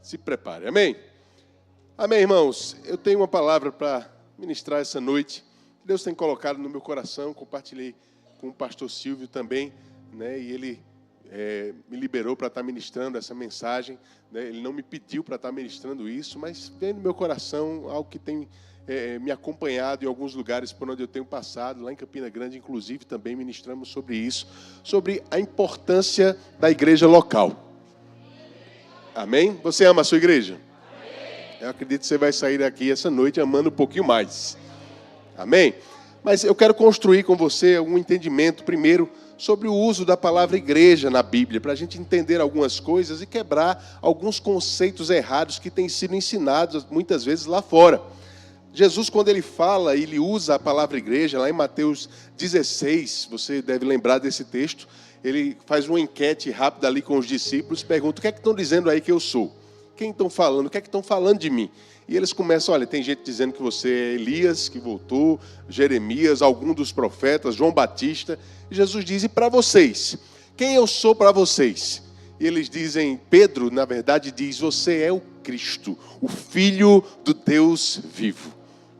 Se prepare, amém? Amém, irmãos? Eu tenho uma palavra para ministrar essa noite. Deus tem colocado no meu coração, compartilhei com o pastor Silvio também, né? E ele me liberou para estar ministrando essa mensagem, né? Ele não me pediu para estar ministrando isso, mas veio no meu coração algo que tem me acompanhado em alguns lugares por onde eu tenho passado, lá em Campina Grande, inclusive, também ministramos sobre isso, sobre a importância da igreja local. Amém? Você ama a sua igreja? Amém. Eu acredito que você vai sair daqui essa noite amando um pouquinho mais. Amém? Mas eu quero construir com você um entendimento, primeiro, sobre o uso da palavra igreja na Bíblia, para a gente entender algumas coisas e quebrar alguns conceitos errados que têm sido ensinados muitas vezes lá fora. Jesus, quando ele fala, ele usa a palavra igreja, lá em Mateus 16, você deve lembrar desse texto, ele faz uma enquete rápida ali com os discípulos, pergunta, o que é que estão dizendo aí que eu sou? Quem estão falando? O que é que estão falando de mim? E eles começam, olha, tem gente dizendo que você é Elias, que voltou, Jeremias, algum dos profetas, João Batista. E Jesus diz, e para vocês? Quem eu sou para vocês? E eles dizem, Pedro, na verdade, diz, você é o Cristo, o Filho do Deus vivo.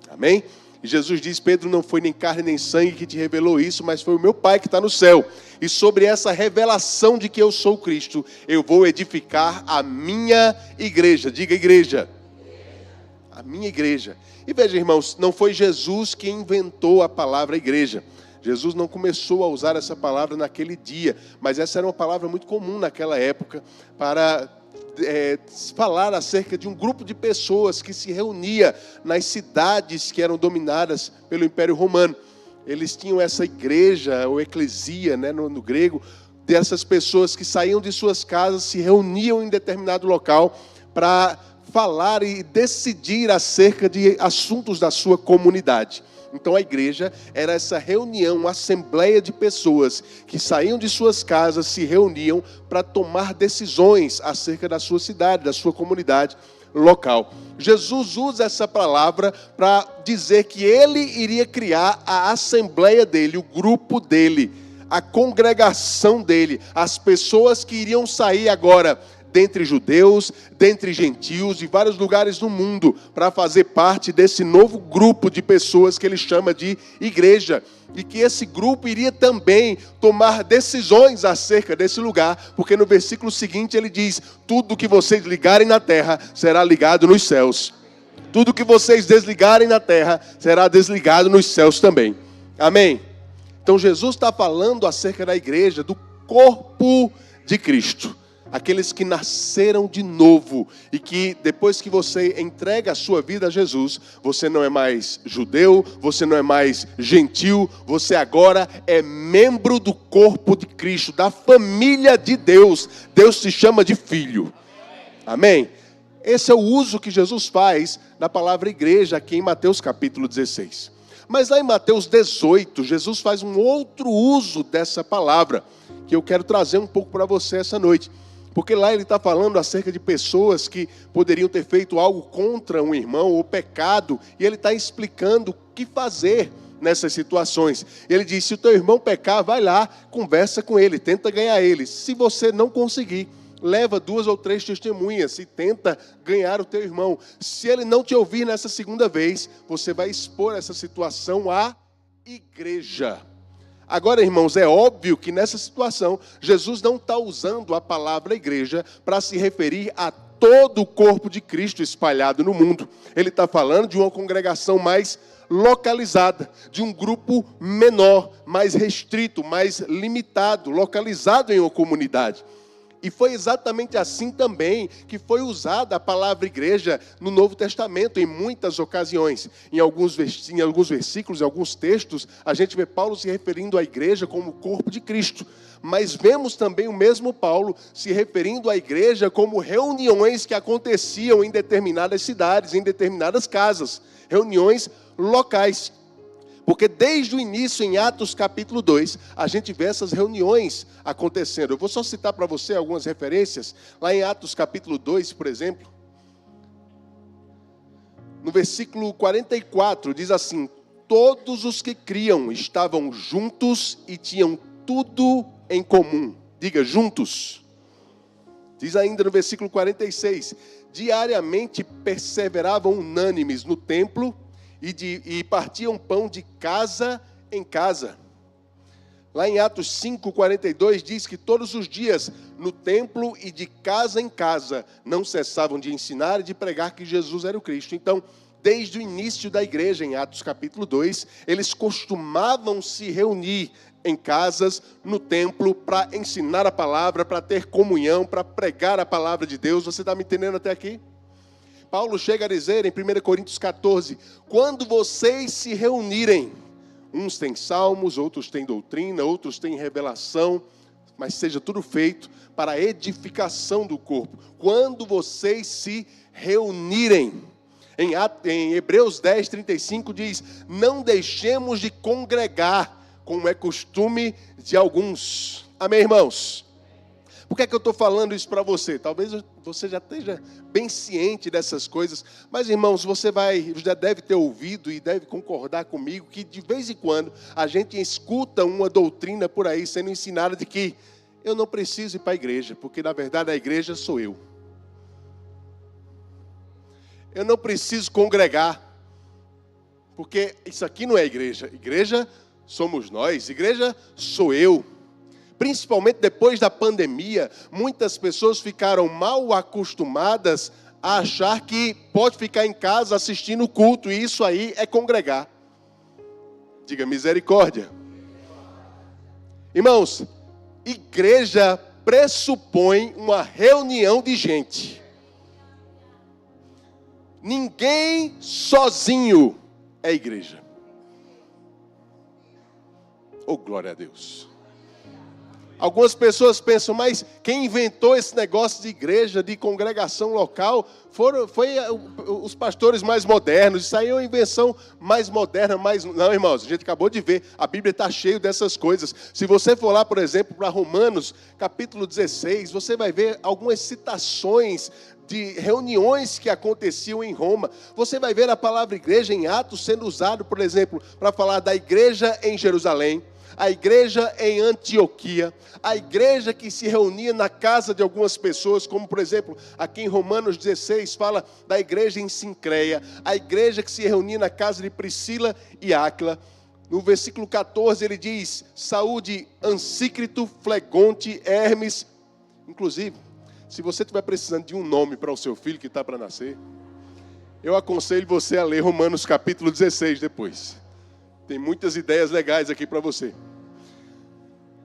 Amém? E Jesus diz, Pedro, não foi nem carne nem sangue que te revelou isso, mas foi o meu Pai que está no céu. E sobre essa revelação de que eu sou Cristo, eu vou edificar a minha igreja. Diga igreja. A minha igreja. E veja, irmãos, não foi Jesus que inventou a palavra igreja. Jesus não começou a usar essa palavra naquele dia, mas essa era uma palavra muito comum naquela época para falar acerca de um grupo de pessoas que se reunia nas cidades que eram dominadas pelo Império Romano. Eles tinham essa igreja, ou eclesia, né, no grego, dessas pessoas que saíam de suas casas, se reuniam em determinado local para falar e decidir acerca de assuntos da sua comunidade. Então a igreja era essa reunião, uma assembleia de pessoas que saíam de suas casas, se reuniam para tomar decisões acerca da sua cidade, da sua comunidade local. Jesus usa essa palavra para dizer que ele iria criar a assembleia dele, o grupo dele, a congregação dele, as pessoas que iriam sair agora dentre judeus, dentre gentios, de vários lugares do mundo, para fazer parte desse novo grupo de pessoas que ele chama de igreja. E que esse grupo iria também tomar decisões acerca desse lugar, porque no versículo seguinte ele diz, tudo que vocês ligarem na terra será ligado nos céus. Tudo que vocês desligarem na terra será desligado nos céus também. Amém? Então Jesus está falando acerca da igreja, do corpo de Cristo. Aqueles que nasceram de novo e que depois que você entrega a sua vida a Jesus, você não é mais judeu, você não é mais gentil, você agora é membro do corpo de Cristo, da família de Deus. Deus te chama de filho. Amém? Esse é o uso que Jesus faz da palavra igreja aqui em Mateus capítulo 16. Mas lá em Mateus 18, Jesus faz um outro uso dessa palavra, que eu quero trazer um pouco para você essa noite. Porque lá ele está falando acerca de pessoas que poderiam ter feito algo contra um irmão ou pecado, e ele está explicando o que fazer nessas situações. Ele diz, se o teu irmão pecar, vai lá, conversa com ele, tenta ganhar ele. Se você não conseguir, leva 2 ou 3 testemunhas e tenta ganhar o teu irmão. Se ele não te ouvir nessa segunda vez, você vai expor essa situação à igreja. Agora, irmãos, é óbvio que nessa situação, Jesus não está usando a palavra igreja para se referir a todo o corpo de Cristo espalhado no mundo. Ele está falando de uma congregação mais localizada, de um grupo menor, mais restrito, mais limitado, localizado em uma comunidade. E foi exatamente assim também que foi usada a palavra igreja no Novo Testamento, em muitas ocasiões. Em alguns versículos, em alguns textos, a gente vê Paulo se referindo à igreja como o corpo de Cristo. Mas vemos também o mesmo Paulo se referindo à igreja como reuniões que aconteciam em determinadas cidades, em determinadas casas. Reuniões locais. Porque desde o início, em Atos capítulo 2, a gente vê essas reuniões acontecendo. Eu vou só citar para você algumas referências. Lá em Atos capítulo 2, por exemplo, no versículo 44, diz assim, todos os que criam estavam juntos e tinham tudo em comum. Diga, juntos. Diz ainda no versículo 46, diariamente perseveravam unânimes no templo e partiam pão de casa em casa. Lá em Atos 5:42 diz que todos os dias, no templo e de casa em casa, não cessavam de ensinar e de pregar que Jesus era o Cristo. Então, desde o início da igreja, em Atos capítulo 2, eles costumavam se reunir em casas, no templo, para ensinar a palavra, para ter comunhão, para pregar a palavra de Deus. Você está me entendendo até aqui? Paulo chega a dizer em 1 Coríntios 14, quando vocês se reunirem, uns têm salmos, outros têm doutrina, outros têm revelação, mas seja tudo feito para a edificação do corpo. Quando vocês se reunirem, em Hebreus 10:35 diz, não deixemos de congregar, como é costume de alguns. Amém, irmãos? Por que é que eu estou falando isso para você? Talvez você já esteja bem ciente dessas coisas, mas, irmãos, você já deve ter ouvido e deve concordar comigo que, de vez em quando, a gente escuta uma doutrina por aí sendo ensinada de que eu não preciso ir para a igreja, porque, na verdade, a igreja sou eu. Eu não preciso congregar, porque isso aqui não é igreja. Igreja somos nós, igreja sou eu. Principalmente depois da pandemia, muitas pessoas ficaram mal acostumadas a achar que pode ficar em casa assistindo o culto, e isso aí é congregar. Diga misericórdia. Irmãos, igreja pressupõe uma reunião de gente. Ninguém sozinho é igreja. Oh, glória a Deus. Algumas pessoas pensam, mas quem inventou esse negócio de igreja, de congregação local, foi os pastores mais modernos. Isso aí é uma invenção mais moderna, mais... Não, irmãos, a gente acabou de ver, a Bíblia está cheia dessas coisas. Se você for lá, por exemplo, para Romanos, capítulo 16, você vai ver algumas citações de reuniões que aconteciam em Roma. Você vai ver a palavra igreja em Atos sendo usado, por exemplo, para falar da igreja em Jerusalém, a igreja em Antioquia, a igreja que se reunia na casa de algumas pessoas, como por exemplo, aqui em Romanos 16 fala da igreja em Sincreia, a igreja que se reunia na casa de Priscila e Áquila. No versículo 14 ele diz, saúde Ansícrito, Flegonte, Hermes. Inclusive, se você estiver precisando de um nome para o seu filho que está para nascer, eu aconselho você a ler Romanos capítulo 16 depois. Tem muitas ideias legais aqui para você.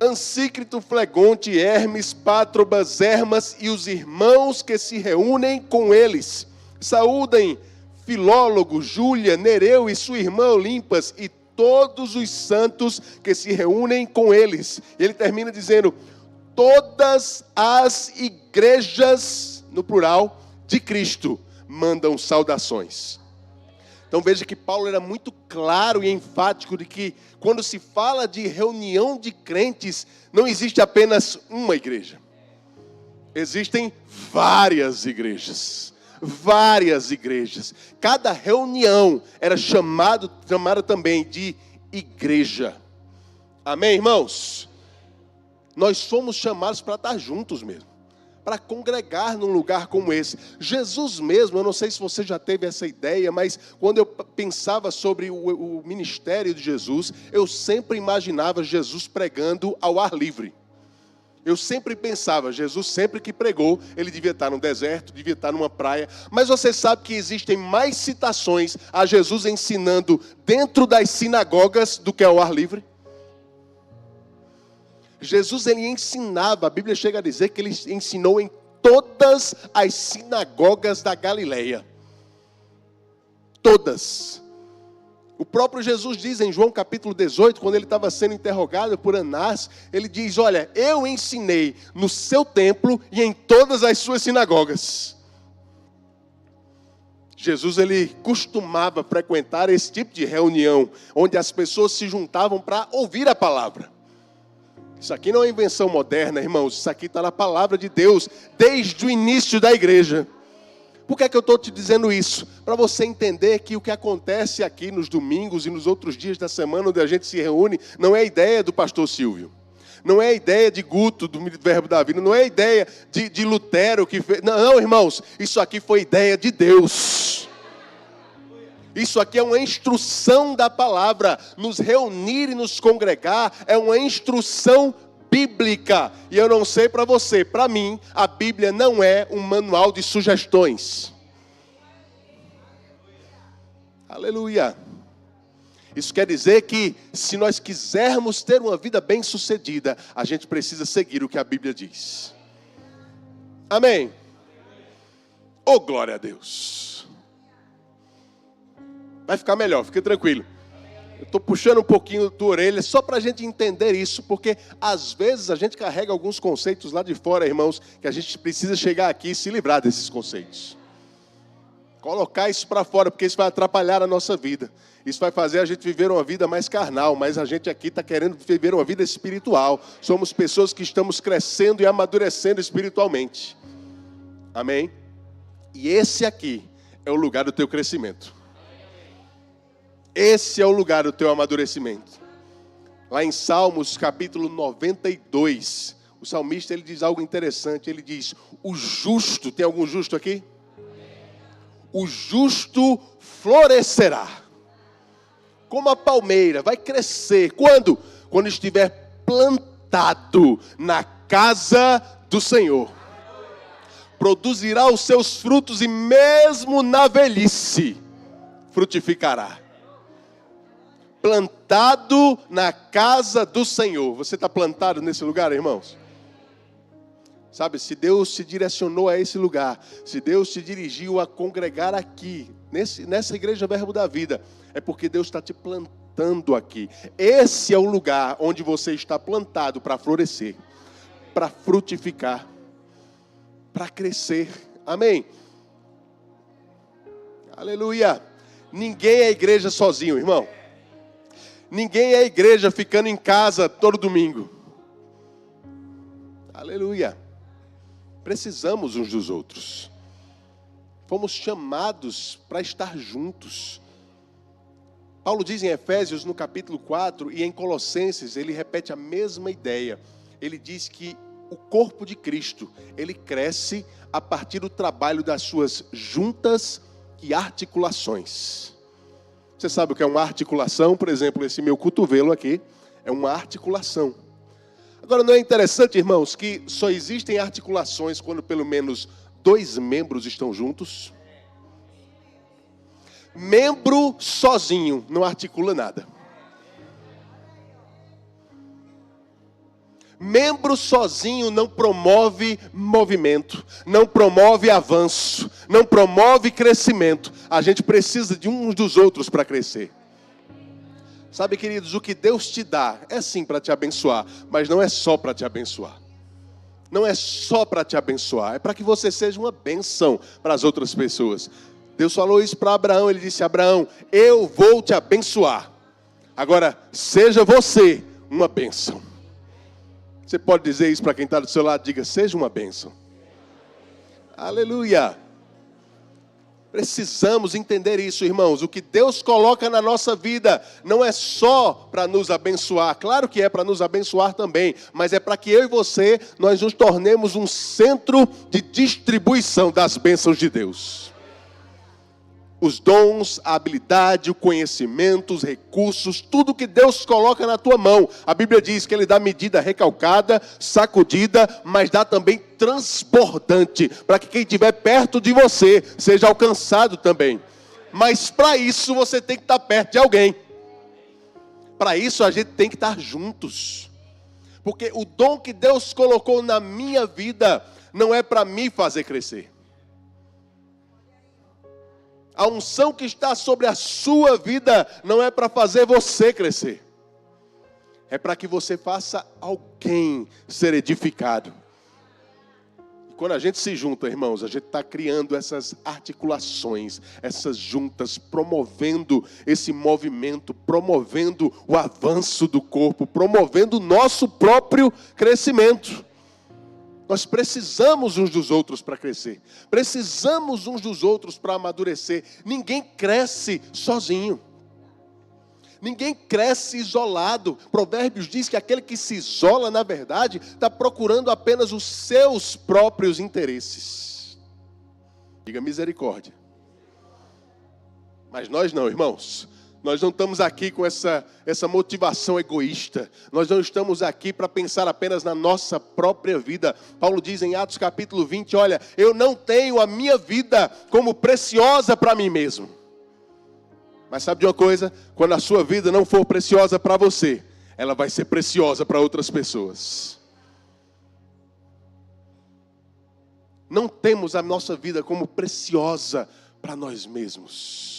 Ansícrito, Flegonte, Hermes, Pátrobas, Hermas e os irmãos que se reúnem com eles. Saúdem Filólogo, Júlia, Nereu e sua irmã Olimpas e todos os santos que se reúnem com eles. Ele termina dizendo, todas as igrejas, no plural, de Cristo, mandam saudações. Então veja que Paulo era muito claro e enfático de que quando se fala de reunião de crentes, não existe apenas uma igreja. Existem várias igrejas. Várias igrejas. Cada reunião era chamada também de igreja. Amém, irmãos? Nós somos chamados para estar juntos mesmo, para congregar num lugar como esse. Jesus mesmo, eu não sei se você já teve essa ideia, mas quando eu pensava sobre o ministério de Jesus, eu sempre imaginava Jesus pregando ao ar livre. Eu sempre pensava, Jesus sempre que pregou, ele devia estar no deserto, devia estar numa praia. Mas você sabe que existem mais citações a Jesus ensinando dentro das sinagogas do que ao ar livre? Jesus, ele ensinava, a Bíblia chega a dizer que ele ensinou em todas as sinagogas da Galileia. Todas. O próprio Jesus diz em João capítulo 18, quando ele estava sendo interrogado por Anás, ele diz, olha, eu ensinei no seu templo e em todas as suas sinagogas. Jesus, ele costumava frequentar esse tipo de reunião, onde as pessoas se juntavam para ouvir a palavra. Isso aqui não é invenção moderna, irmãos. Isso aqui está na palavra de Deus, desde o início da igreja. Por que é que eu estou te dizendo isso? Para você entender que o que acontece aqui nos domingos e nos outros dias da semana, onde a gente se reúne, não é ideia do pastor Silvio. não é a ideia de Guto, do Verbo da Vida, não é a ideia de Lutero que fez. Não, irmãos, isso aqui foi ideia de Deus. Isso aqui é uma instrução da palavra. Nos reunir e nos congregar é uma instrução bíblica. E eu não sei para você, para mim, a Bíblia não é um manual de sugestões. Aleluia. Isso quer dizer que, se nós quisermos ter uma vida bem-sucedida, a gente precisa seguir o que a Bíblia diz. Amém? Oh, glória a Deus. Vai ficar melhor, fique tranquilo. Eu estou puxando um pouquinho tua orelha só para a gente entender isso, porque às vezes a gente carrega alguns conceitos lá de fora, irmãos, que a gente precisa chegar aqui e se livrar desses conceitos. Colocar isso para fora, porque isso vai atrapalhar a nossa vida. Isso vai fazer a gente viver uma vida mais carnal, mas a gente aqui está querendo viver uma vida espiritual. Somos pessoas que estamos crescendo e amadurecendo espiritualmente. Amém? E esse aqui é o lugar do teu crescimento. Esse é o lugar do teu amadurecimento. Lá em Salmos, capítulo 92, o salmista ele diz algo interessante. Ele diz, o justo, tem algum justo aqui? O justo florescerá, como a palmeira, vai crescer. Quando? Quando estiver plantado na casa do Senhor. Produzirá os seus frutos e mesmo na velhice frutificará. Plantado na casa do Senhor. Você está plantado nesse lugar, irmãos? Sabe, se Deus te direcionou a esse lugar, se Deus te dirigiu a congregar aqui, nessa igreja Verbo da Vida, é porque Deus está te plantando aqui. Esse é o lugar onde você está plantado para florescer, para frutificar, para crescer. Amém? Aleluia. Ninguém é igreja sozinho, irmão. Ninguém é igreja ficando em casa todo domingo. Aleluia. Precisamos uns dos outros. Fomos chamados para estar juntos. Paulo diz em Efésios, no capítulo 4, e em Colossenses, ele repete a mesma ideia. Ele diz que o corpo de Cristo, ele cresce a partir do trabalho das suas juntas e articulações. Você sabe o que é uma articulação? Por exemplo, esse meu cotovelo aqui é uma articulação. Agora, não é interessante, irmãos, que só existem articulações quando pelo menos 2 membros estão juntos? Membro sozinho não articula nada. Membro sozinho não promove movimento, não promove avanço, não promove crescimento. A gente precisa de uns dos outros para crescer. Sabe, queridos, o que Deus te dá é sim para te abençoar, mas não é só para te abençoar. Não é só para te abençoar, é para que você seja uma bênção para as outras pessoas. Deus falou isso para Abraão, ele disse, Abraão, eu vou te abençoar. Agora, seja você uma bênção. Você pode dizer isso para quem está do seu lado, diga, seja uma bênção. Aleluia. Precisamos entender isso, irmãos. O que Deus coloca na nossa vida não é só para nos abençoar. Claro que é para nos abençoar também. Mas é para que eu e você, nós nos tornemos um centro de distribuição das bênçãos de Deus. Os dons, a habilidade, o conhecimento, os recursos, tudo que Deus coloca na tua mão. A Bíblia diz que Ele dá medida recalcada, sacudida, mas dá também transbordante, para que quem estiver perto de você seja alcançado também. Mas para isso você tem que estar perto de alguém. Para isso a gente tem que estar juntos. Porque o dom que Deus colocou na minha vida não é para me fazer crescer. A unção que está sobre a sua vida não é para fazer você crescer. É para que você faça alguém ser edificado. E quando a gente se junta, irmãos, a gente está criando essas articulações, essas juntas, promovendo esse movimento, promovendo o avanço do corpo, promovendo o nosso próprio crescimento. Nós precisamos uns dos outros para crescer. Precisamos uns dos outros para amadurecer. Ninguém cresce sozinho. Ninguém cresce isolado. Provérbios diz que aquele que se isola, na verdade, está procurando apenas os seus próprios interesses. Diga misericórdia. Mas nós não, irmãos. Nós não estamos aqui com essa motivação egoísta. Nós não estamos aqui para pensar apenas na nossa própria vida. Paulo diz em Atos capítulo 20, olha, eu não tenho a minha vida como preciosa para mim mesmo. Mas sabe de uma coisa? Quando a sua vida não for preciosa para você, ela vai ser preciosa para outras pessoas. Não temos a nossa vida como preciosa para nós mesmos.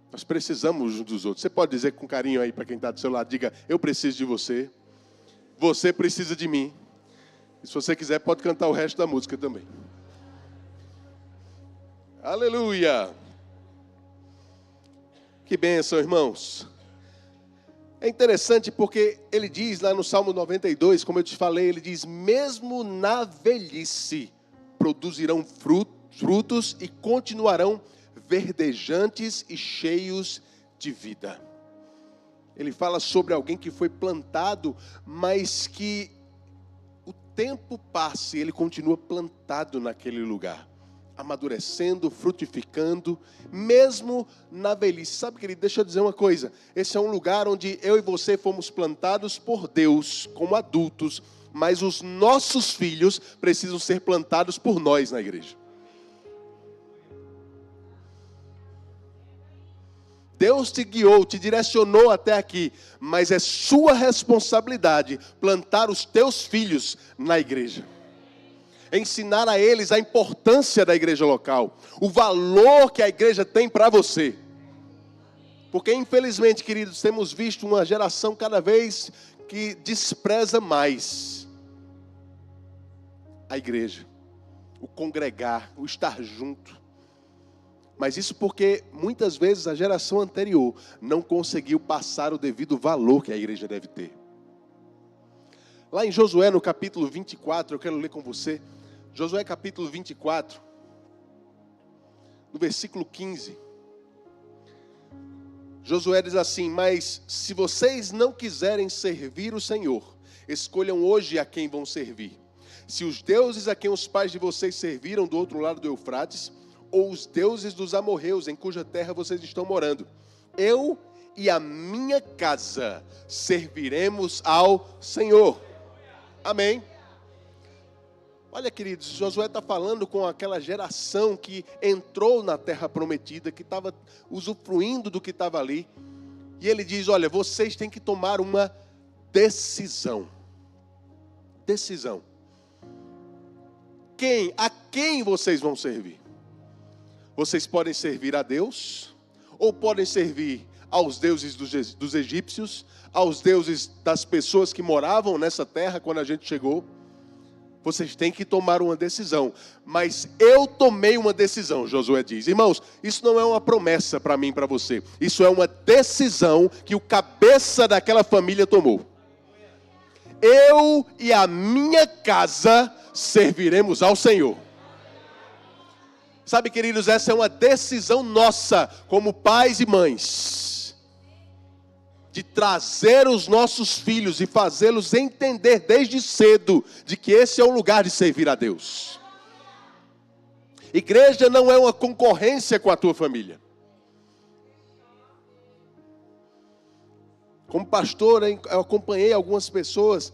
Nós precisamos uns dos outros. Você pode dizer com carinho aí para quem está do seu lado, diga, eu preciso de você. Você precisa de mim. E se você quiser, pode cantar o resto da música também. Aleluia! Que bênção, irmãos. É interessante porque ele diz lá no Salmo 92, como eu te falei, ele diz, mesmo na velhice produzirão frutos e continuarão verdejantes e cheios de vida. Ele fala sobre alguém que foi plantado, mas que o tempo passe, ele continua plantado naquele lugar. Amadurecendo, frutificando, mesmo na velhice. Sabe, querido, deixa eu dizer uma coisa. Esse é um lugar onde eu e você fomos plantados por Deus, como adultos, mas os nossos filhos precisam ser plantados por nós na igreja. Deus te guiou, te direcionou até aqui, mas é sua responsabilidade plantar os teus filhos na igreja. Ensinar a eles a importância da igreja local, o valor que a igreja tem para você. Porque infelizmente, queridos, temos visto uma geração cada vez que despreza mais a igreja, o congregar, o estar junto. Mas isso porque muitas vezes a geração anterior não conseguiu passar o devido valor que a igreja deve ter. Lá em Josué, no capítulo 24, eu quero ler com você. Josué capítulo 24, no versículo 15. Josué diz assim, mas se vocês não quiserem servir o Senhor, escolham hoje a quem vão servir. Se os deuses a quem os pais de vocês serviram do outro lado do Eufrates, ou os deuses dos amorreus em cuja terra vocês estão morando, eu e a minha casa serviremos ao Senhor. Amém. Olha, queridos, Josué está falando com aquela geração que entrou na terra prometida, que estava usufruindo do que estava ali. E ele diz, olha, vocês têm que tomar uma decisão. Decisão. A quem vocês vão servir? Vocês podem servir a Deus, ou podem servir aos deuses dos egípcios, aos deuses das pessoas que moravam nessa terra quando a gente chegou. Vocês têm que tomar uma decisão. Mas eu tomei uma decisão, Josué diz. Irmãos, isso não é uma promessa para mim e para você. Isso é uma decisão que o cabeça daquela família tomou. Eu e a minha casa serviremos ao Senhor. Sabe, queridos, essa é uma decisão nossa, como pais e mães. De trazer os nossos filhos e fazê-los entender desde cedo de que esse é o lugar de servir a Deus. Igreja não é uma concorrência com a tua família. Como pastor, eu acompanhei algumas pessoas,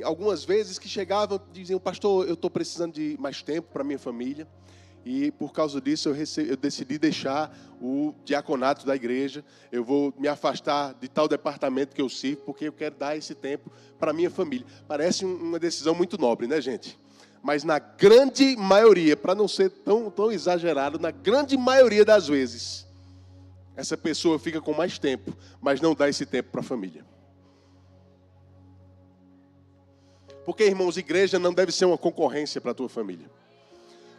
algumas vezes que chegavam e diziam, pastor, eu estou precisando de mais tempo para minha família. E por causa disso eu decidi deixar o diaconato da igreja. Eu vou me afastar de tal departamento que eu sirvo, porque eu quero dar esse tempo para a minha família. Parece uma decisão muito nobre, né, gente? Mas na grande maioria, para não ser tão exagerado, na grande maioria das vezes, essa pessoa fica com mais tempo, mas não dá esse tempo para a família. Porque, irmãos, igreja não deve ser uma concorrência para a tua família.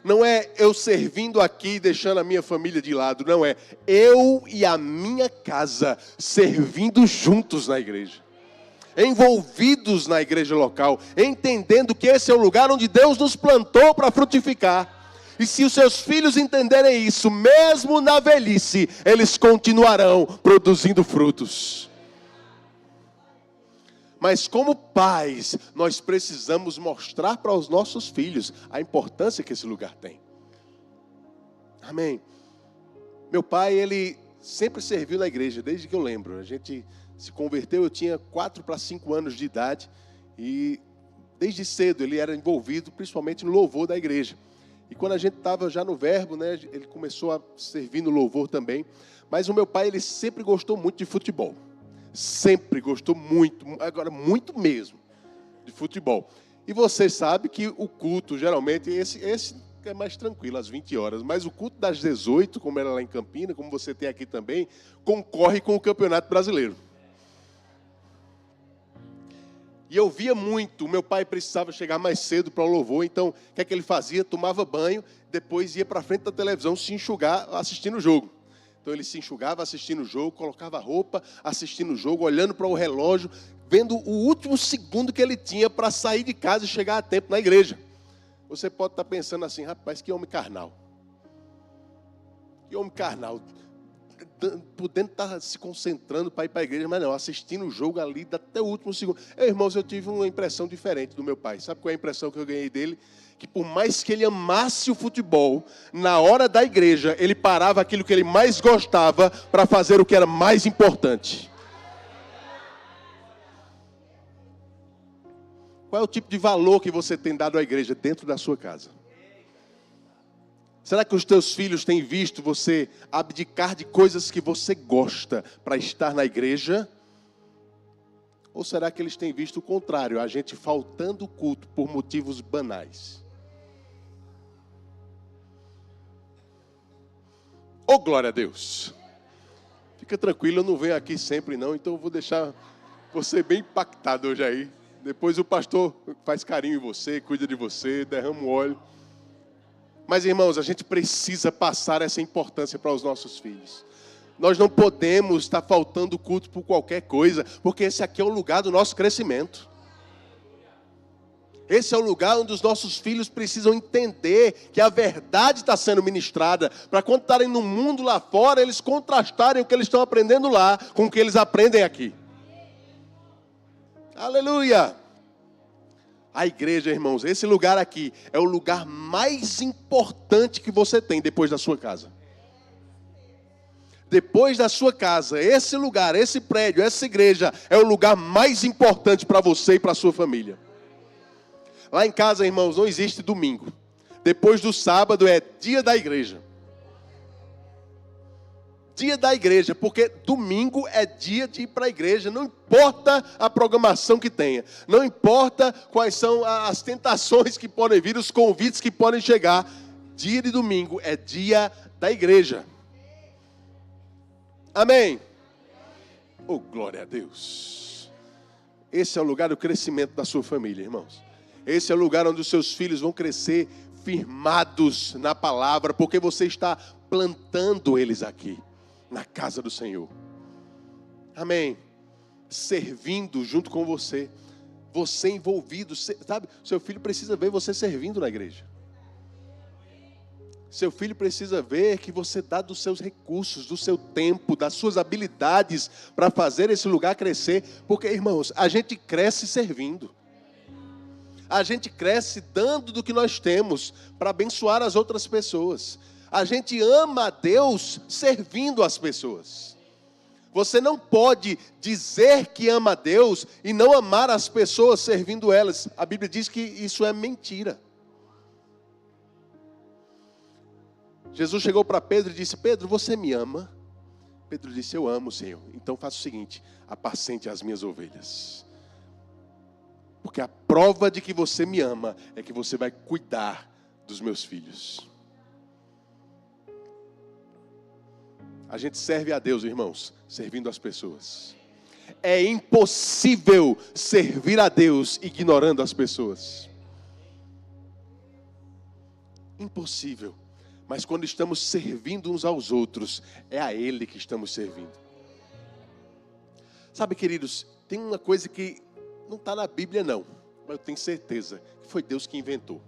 Não é eu servindo aqui e deixando a minha família de lado. Não é eu e a minha casa servindo juntos na igreja. Envolvidos na igreja local. Entendendo que esse é o lugar onde Deus nos plantou para frutificar. E se os seus filhos entenderem isso, mesmo na velhice, eles continuarão produzindo frutos. Mas como pais, nós precisamos mostrar para os nossos filhos a importância que esse lugar tem. Amém. Meu pai, ele sempre serviu na igreja, desde que eu lembro. A gente se converteu, eu tinha 4 para 5 anos de idade. E desde cedo ele era envolvido, principalmente no louvor da igreja. E quando a gente estava já no verbo, né, ele começou a servir no louvor também. Mas o meu pai, ele sempre gostou muito de futebol. Sempre gostou muito, agora muito mesmo, de futebol. E você sabe que o culto, geralmente, esse é mais tranquilo, às 20 horas. Mas o culto das 18, como era lá em Campinas, como você tem aqui também, concorre com o Campeonato Brasileiro. E eu via muito, o meu pai precisava chegar mais cedo para o louvor, então o que é que ele fazia? Tomava banho, depois ia para frente da televisão se enxugar assistindo o jogo. Então ele se enxugava assistindo o jogo, colocava a roupa, assistindo o jogo, olhando para o relógio, vendo o último segundo que ele tinha para sair de casa e chegar a tempo na igreja. Você pode estar pensando assim, rapaz, que homem carnal. Que homem carnal. Podendo estar se concentrando para ir para a igreja, mas não, assistindo o jogo ali até o último segundo. Irmãos, eu tive uma impressão diferente do meu pai. Sabe qual é a impressão que eu ganhei dele? Que por mais que ele amasse o futebol, na hora da igreja, ele parava aquilo que ele mais gostava para fazer o que era mais importante. Qual é o tipo de valor que você tem dado à igreja dentro da sua casa? Será que os teus filhos têm visto você abdicar de coisas que você gosta para estar na igreja? Ou será que eles têm visto o contrário, a gente faltando o culto por motivos banais? Oh, glória a Deus. Fica tranquilo, eu não venho aqui sempre não, então eu vou deixar você bem impactado hoje aí. Depois o pastor faz carinho em você, cuida de você, derrama o óleo. Mas, irmãos, a gente precisa passar essa importância para os nossos filhos. Nós não podemos estar faltando culto por qualquer coisa, porque esse aqui é o lugar do nosso crescimento. Esse é o lugar onde os nossos filhos precisam entender que a verdade está sendo ministrada, para quando estarem no mundo lá fora, eles contrastarem o que eles estão aprendendo lá com o que eles aprendem aqui. Aleluia! A igreja, irmãos, esse lugar aqui é o lugar mais importante que você tem depois da sua casa. Depois da sua casa, esse lugar, esse prédio, essa igreja é o lugar mais importante para você e para a sua família. Lá em casa, irmãos, não existe domingo. Depois do sábado é dia da igreja. Dia da igreja, porque domingo é dia de ir para a igreja. Não importa a programação que tenha. Não importa quais são as tentações que podem vir, os convites que podem chegar. Dia de domingo é dia da igreja. Amém? Oh, glória a Deus. Esse é o lugar do crescimento da sua família, irmãos. Esse é o lugar onde os seus filhos vão crescer firmados na palavra, porque você está plantando eles aqui, na casa do Senhor. Amém. Servindo junto com você. Você envolvido, sabe? Seu filho precisa ver você servindo na igreja. Seu filho precisa ver que você dá dos seus recursos, do seu tempo, das suas habilidades para fazer esse lugar crescer. Porque, irmãos, a gente cresce servindo. A gente cresce dando do que nós temos para abençoar as outras pessoas. A gente ama a Deus servindo as pessoas. Você não pode dizer que ama a Deus e não amar as pessoas servindo elas. A Bíblia diz que isso é mentira. Jesus chegou para Pedro e disse: Pedro, você me ama? Pedro disse: eu amo, Senhor. Então faça o seguinte: apacente as minhas ovelhas. Porque a prova de que você me ama é que você vai cuidar dos meus filhos. A gente serve a Deus, irmãos, servindo as pessoas. É impossível servir a Deus ignorando as pessoas. Impossível. Mas quando estamos servindo uns aos outros, é a Ele que estamos servindo. Sabe, queridos, tem uma coisa que não está na Bíblia não, mas eu tenho certeza que foi Deus que inventou.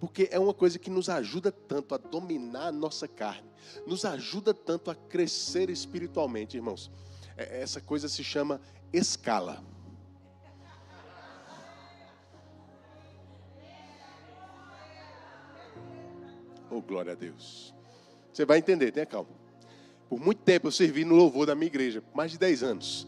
Porque é uma coisa que nos ajuda tanto a dominar a nossa carne, nos ajuda tanto a crescer espiritualmente, irmãos. Essa coisa se chama escala. Oh, glória a Deus. Você vai entender, tenha calma. Por muito tempo eu servi no louvor da minha igreja, mais de 10 anos.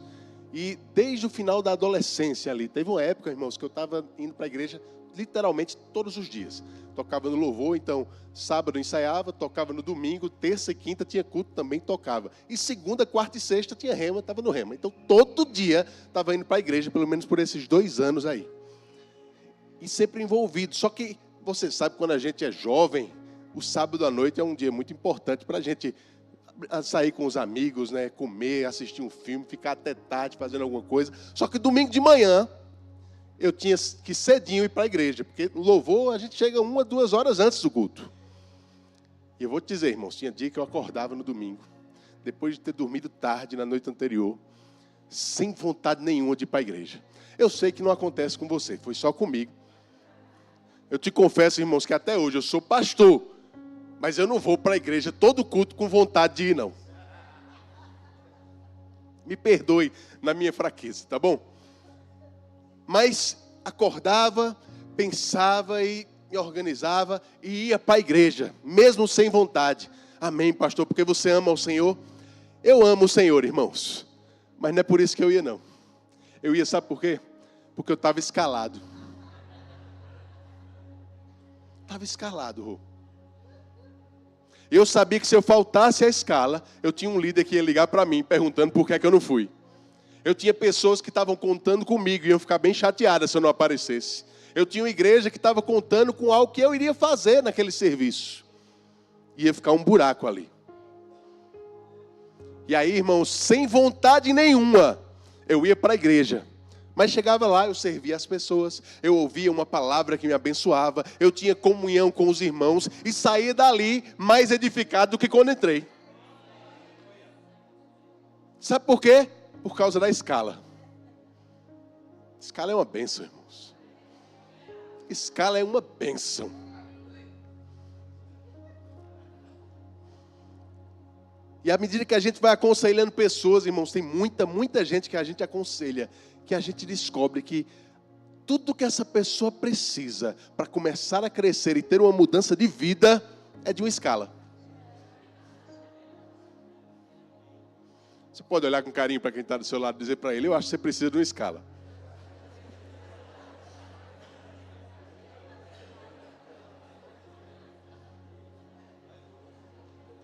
E desde o final da adolescência ali, teve uma época, irmãos, que eu estava indo para a igreja literalmente todos os dias. Tocava no louvor, então sábado ensaiava, tocava no domingo, terça e quinta tinha culto, também tocava. E segunda, quarta e sexta tinha rema, estava no rema. Então todo dia estava indo para a igreja, pelo menos por esses 2 anos aí. E sempre envolvido. Só que você sabe, quando a gente é jovem, o sábado à noite é um dia muito importante para a gente sair com os amigos, né, comer, assistir um filme, ficar até tarde fazendo alguma coisa. Só que domingo de manhã eu tinha que cedinho ir para a igreja, porque no louvor a gente chega 1 a 2 horas antes do culto. E eu vou te dizer, irmãos, tinha dia que eu acordava no domingo, depois de ter dormido tarde na noite anterior, sem vontade nenhuma de ir para a igreja. Eu sei que não acontece com você, foi só comigo. Eu te confesso, irmãos, que até hoje eu sou pastor, mas eu não vou para a igreja todo culto com vontade de ir, não. Me perdoe na minha fraqueza, tá bom? Mas acordava, pensava e me organizava e ia para a igreja, mesmo sem vontade. Amém, pastor, porque você ama o Senhor? Eu amo o Senhor, irmãos. Mas não é por isso que eu ia, não. Eu ia, sabe por quê? Porque eu estava escalado. Estava escalado, Rô. Eu sabia que se eu faltasse a escala, eu tinha um líder que ia ligar para mim, perguntando por que é que eu não fui. Eu tinha pessoas que estavam contando comigo e iam ficar bem chateadas se eu não aparecesse. Eu tinha uma igreja que estava contando com algo que eu iria fazer naquele serviço. Ia ficar um buraco ali. E aí, irmãos, sem vontade nenhuma, eu ia para a igreja. Mas chegava lá, eu servia as pessoas, eu ouvia uma palavra que me abençoava, eu tinha comunhão com os irmãos e saía dali mais edificado do que quando entrei. Sabe por quê? Por causa da escala. Escala é uma bênção, irmãos. Escala é uma bênção. E à medida que a gente vai aconselhando pessoas, irmãos, tem muita gente que a gente aconselha, que a gente descobre que tudo que essa pessoa precisa para começar a crescer e ter uma mudança de vida é de uma escala. Você pode olhar com carinho para quem está do seu lado e dizer para ele: eu acho que você precisa de uma escala.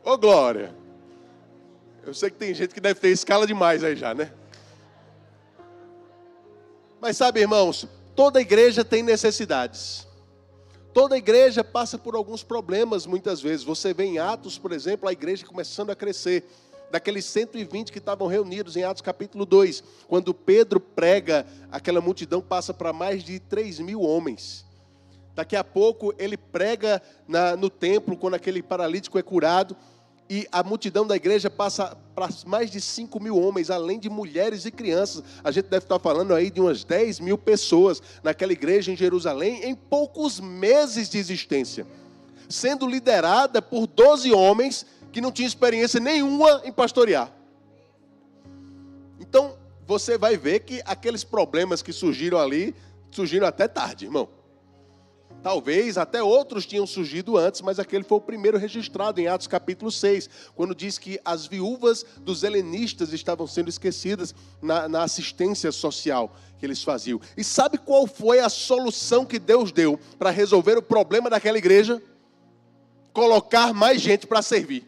Ô, glória! Eu sei que tem gente que deve ter escala demais aí já, né? Mas sabe, irmãos, toda igreja tem necessidades. Toda igreja passa por alguns problemas muitas vezes. Você vê em Atos, por exemplo, a igreja começando a crescer. Daqueles 120 que estavam reunidos em Atos capítulo 2. Quando Pedro prega, aquela multidão passa para mais de 3.000 homens. Daqui a pouco ele prega no templo, quando aquele paralítico é curado. E a multidão da igreja passa para mais de 5.000 homens, além de mulheres e crianças. A gente deve estar falando aí de umas 10.000 pessoas naquela igreja em Jerusalém, em poucos meses de existência. Sendo liderada por 12 homens que não tinham experiência nenhuma em pastorear. Então, você vai ver que aqueles problemas que surgiram ali, surgiram até tarde, irmão. Talvez até outros tinham surgido antes, mas aquele foi o primeiro registrado em Atos capítulo 6, quando diz que as viúvas dos helenistas estavam sendo esquecidas na assistência social que eles faziam. E sabe qual foi a solução que Deus deu para resolver o problema daquela igreja? Colocar mais gente para servir.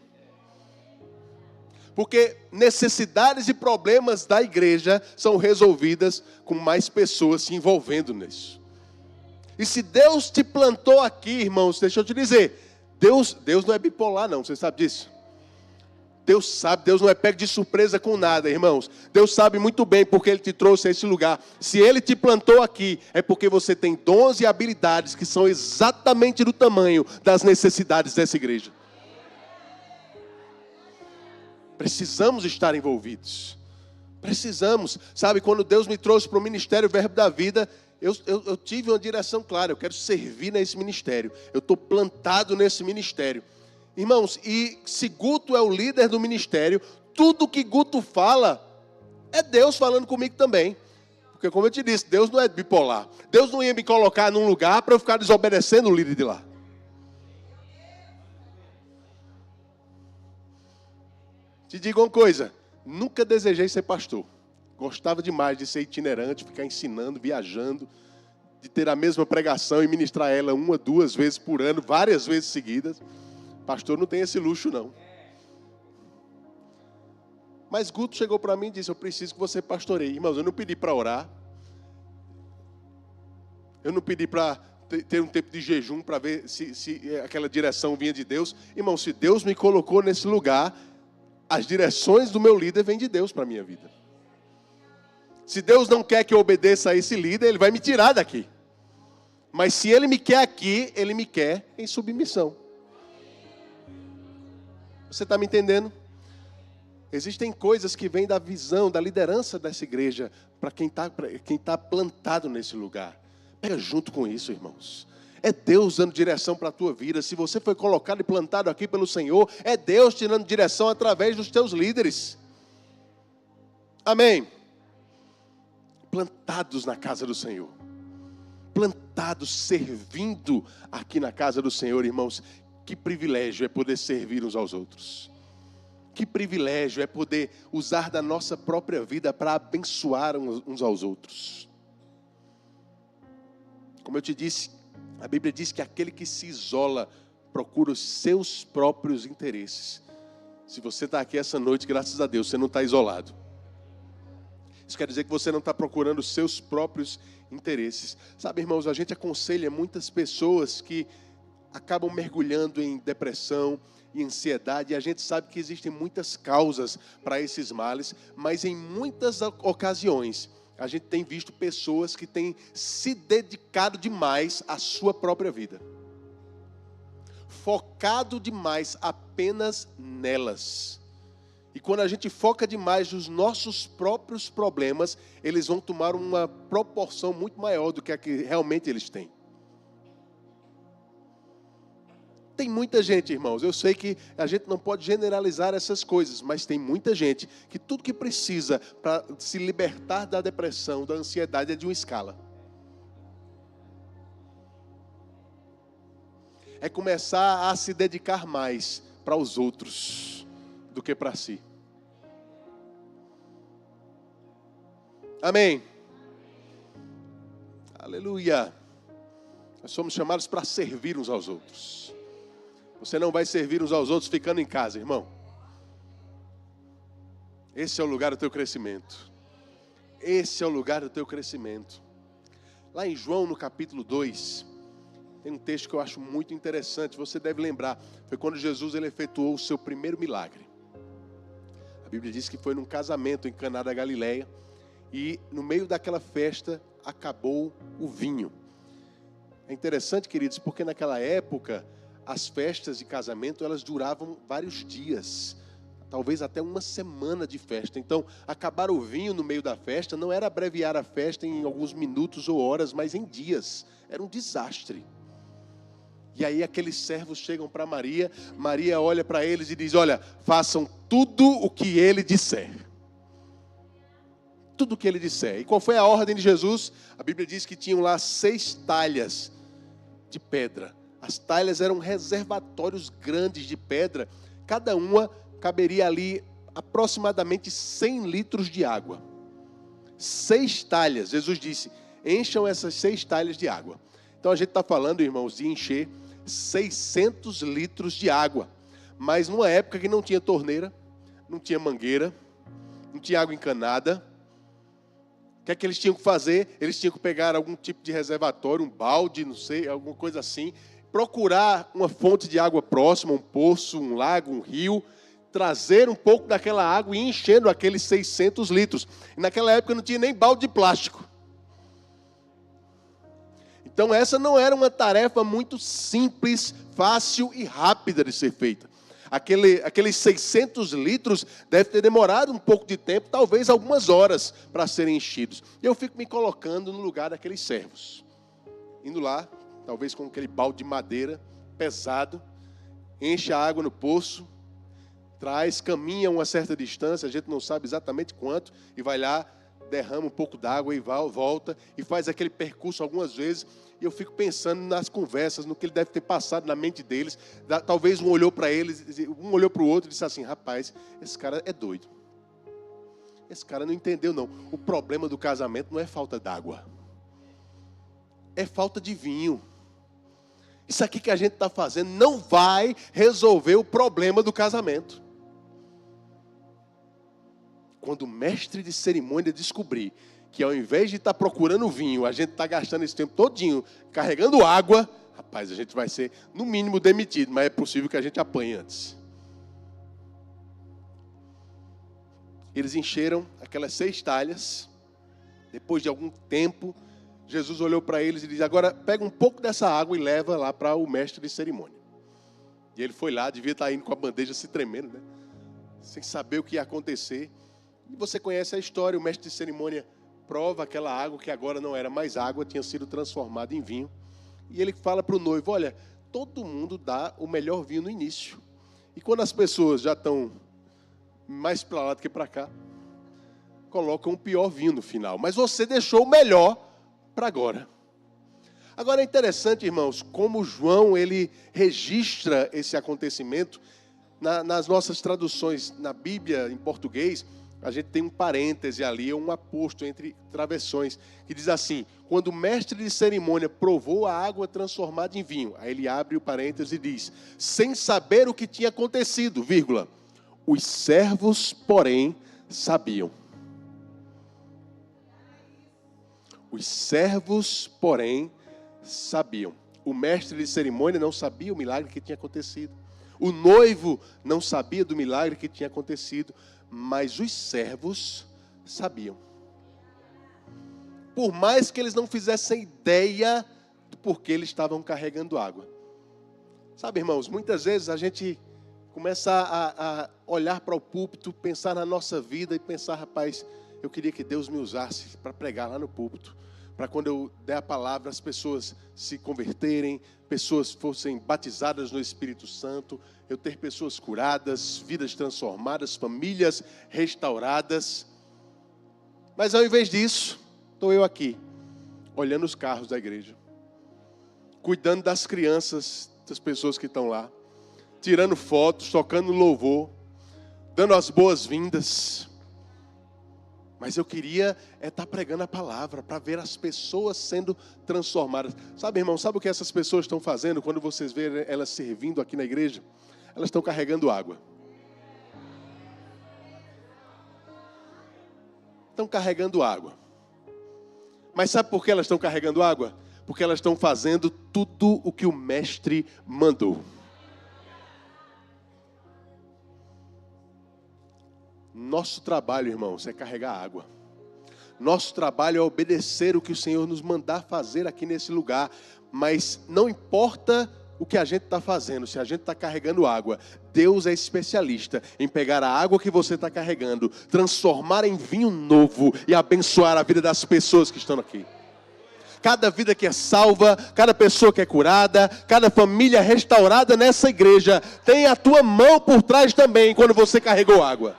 Porque necessidades e problemas da igreja são resolvidas com mais pessoas se envolvendo nisso. E se Deus te plantou aqui, irmãos, deixa eu te dizer, Deus não é bipolar não, você sabe disso? Deus sabe, Deus não é pego de surpresa com nada, irmãos. Deus sabe muito bem porque Ele te trouxe a esse lugar. Se Ele te plantou aqui, é porque você tem dons e habilidades que são exatamente do tamanho das necessidades dessa igreja. Precisamos estar envolvidos. Precisamos. Sabe, quando Deus me trouxe para o Ministério Verbo da Vida, Eu tive uma direção clara, eu quero servir nesse ministério. Eu estou plantado nesse ministério. Irmãos, e se Guto é o líder do ministério, tudo que Guto fala é Deus falando comigo também. Porque como eu te disse, Deus não é bipolar. Deus não ia me colocar num lugar para eu ficar desobedecendo o líder de lá. Te digo uma coisa, nunca desejei ser pastor. Gostava demais de ser itinerante, ficar ensinando, viajando, de ter a mesma pregação e ministrar ela 1, 2 vezes por ano, várias vezes seguidas. Pastor não tem esse luxo, não. Mas Guto chegou para mim e disse, eu preciso que você pastoreie. Irmãos, eu não pedi para orar. Eu não pedi para ter um tempo de jejum para ver se aquela direção vinha de Deus. Irmão, se Deus me colocou nesse lugar, as direções do meu líder vêm de Deus para a minha vida. Se Deus não quer que eu obedeça a esse líder, Ele vai me tirar daqui. Mas se Ele me quer aqui, Ele me quer em submissão. Você está me entendendo? Existem coisas que vêm da visão, da liderança dessa igreja, para quem tá plantado nesse lugar. Pega junto com isso, irmãos. É Deus dando direção para a tua vida. Se você foi colocado e plantado aqui pelo Senhor, é Deus te dando direção através dos teus líderes. Amém. Plantados na casa do Senhor. Plantados, servindo aqui na casa do Senhor, irmãos. Que privilégio é poder servir uns aos outros. Que privilégio é poder usar da nossa própria vida para abençoar uns aos outros. Como eu te disse, a Bíblia diz que aquele que se isola procura os seus próprios interesses. Se você está aqui essa noite, graças a Deus, você não está isolado. Isso quer dizer que você não está procurando os seus próprios interesses. Sabe, irmãos, a gente aconselha muitas pessoas que acabam mergulhando em depressão e ansiedade. E a gente sabe que existem muitas causas para esses males, mas em muitas ocasiões a gente tem visto pessoas que têm se dedicado demais à sua própria vida. Focado demais apenas nelas. E quando a gente foca demais nos nossos próprios problemas, eles vão tomar uma proporção muito maior do que a que realmente eles têm. Tem muita gente, irmãos, eu sei que a gente não pode generalizar essas coisas, mas tem muita gente que tudo que precisa para se libertar da depressão, da ansiedade, é de uma escala. É começar a se dedicar mais para os outros do que para si. Amém? Aleluia. Nós somos chamados para servir uns aos outros. Você não vai servir uns aos outros ficando em casa, irmão. Esse é o lugar do teu crescimento. Esse é o lugar do teu crescimento. Lá em João, no capítulo 2, tem um texto que eu acho muito interessante. Você deve lembrar. Foi quando Jesus ele efetuou o seu primeiro milagre. A Bíblia diz que foi num casamento em Caná da Galileia. E no meio daquela festa, acabou o vinho. É interessante, queridos, porque naquela época as festas de casamento, elas duravam vários dias, talvez até uma semana de festa. Então, acabar o vinho no meio da festa não era abreviar a festa em alguns minutos ou horas, mas em dias. Era um desastre. E aí aqueles servos chegam para Maria, Maria olha para eles e diz, olha, façam tudo o que ele disser. Tudo o que ele disser. E qual foi a ordem de Jesus? A Bíblia diz que tinham lá 6 talhas de pedra. As talhas eram reservatórios grandes de pedra. Cada uma caberia ali aproximadamente 100 litros de água. 6 talhas. Jesus disse, encham essas 6 talhas de água. Então a gente está falando, irmãos, de encher 600 litros de água. Mas numa época que não tinha torneira, não tinha mangueira, não tinha água encanada. O que é que eles tinham que fazer? Eles tinham que pegar algum tipo de reservatório, um balde, não sei, alguma coisa assim. Procurar uma fonte de água próxima, um poço, um lago, um rio, trazer um pouco daquela água e ir enchendo aqueles 600 litros. E naquela época não tinha nem balde de plástico. Então essa não era uma tarefa muito simples, fácil e rápida de ser feita. Aqueles 600 litros deve ter demorado um pouco de tempo, talvez algumas horas, para serem enchidos. E eu fico me colocando no lugar daqueles servos. Indo lá, talvez com aquele balde de madeira pesado, enche a água no poço, traz, caminha uma certa distância, a gente não sabe exatamente quanto, e vai lá, derrama um pouco d'água e volta, e faz aquele percurso algumas vezes. E eu fico pensando nas conversas, no que ele deve ter passado na mente deles. Talvez um olhou para eles, um olhou para o outro e disse assim: rapaz, esse cara é doido. Esse cara não entendeu, não. O problema do casamento não é falta d'água, é falta de vinho. Isso aqui que a gente está fazendo não vai resolver o problema do casamento. Quando o mestre de cerimônia descobrir que ao invés de estar procurando vinho, a gente está gastando esse tempo todinho carregando água, rapaz, a gente vai ser, no mínimo, demitido, mas é possível que a gente apanhe antes. Eles encheram aquelas 6 talhas. Depois de algum tempo, Jesus olhou para eles e disse: agora pega um pouco dessa água e leva lá para o mestre de cerimônia. E ele foi lá, devia estar indo com a bandeja se tremendo, né? Sem saber o que ia acontecer. E você conhece a história, o mestre de cerimônia prova aquela água que agora não era mais água, tinha sido transformada em vinho. E ele fala para o noivo: olha, todo mundo dá o melhor vinho no início. E quando as pessoas já estão mais para lá do que para cá, colocam o pior vinho no final. Mas você deixou o melhor para agora. Agora é interessante, irmãos, como João ele registra esse acontecimento nas nossas traduções. Na Bíblia, em português, a gente tem um parêntese ali, um aposto entre travessões, que diz assim: quando o mestre de cerimônia provou a água transformada em vinho, aí ele abre o parêntese e diz: sem saber o que tinha acontecido, vírgula, os servos, porém, sabiam. Os servos, porém, sabiam. O mestre de cerimônia não sabia o milagre que tinha acontecido. O noivo não sabia do milagre que tinha acontecido. Mas os servos sabiam. Por mais que eles não fizessem ideia do porquê eles estavam carregando água. Sabe, irmãos, muitas vezes a gente começa a olhar para o púlpito, pensar na nossa vida e pensar: rapaz, eu queria que Deus me usasse para pregar lá no púlpito. Para quando eu der a palavra, as pessoas se converterem, pessoas fossem batizadas no Espírito Santo, eu ter pessoas curadas, vidas transformadas, famílias restauradas. Mas ao invés disso, estou eu aqui, olhando os carros da igreja, cuidando das crianças, das pessoas que estão lá, tirando fotos, tocando louvor, dando as boas-vindas. Mas eu queria estar pregando a palavra, para ver as pessoas sendo transformadas. Sabe, irmão, sabe o que essas pessoas estão fazendo quando vocês verem elas servindo aqui na igreja? Elas estão carregando água. Estão carregando água. Mas sabe por que elas estão carregando água? Porque elas estão fazendo tudo o que o mestre mandou. Nosso trabalho, irmãos, é carregar água. Nosso trabalho é obedecer o que o Senhor nos mandar fazer aqui nesse lugar. Mas não importa o que a gente está fazendo, se a gente está carregando água, Deus é especialista em pegar a água que você está carregando, transformar em vinho novo e abençoar a vida das pessoas que estão aqui. Cada vida que é salva, cada pessoa que é curada, cada família restaurada nessa igreja, tem a tua mão por trás também quando você carregou água.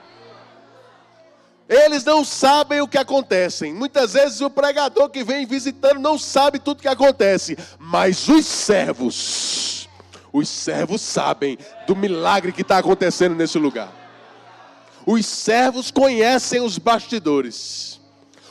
Eles não sabem o que acontece. Muitas vezes o pregador que vem visitando não sabe tudo o que acontece. Mas os servos sabem do milagre que está acontecendo nesse lugar. Os servos conhecem os bastidores.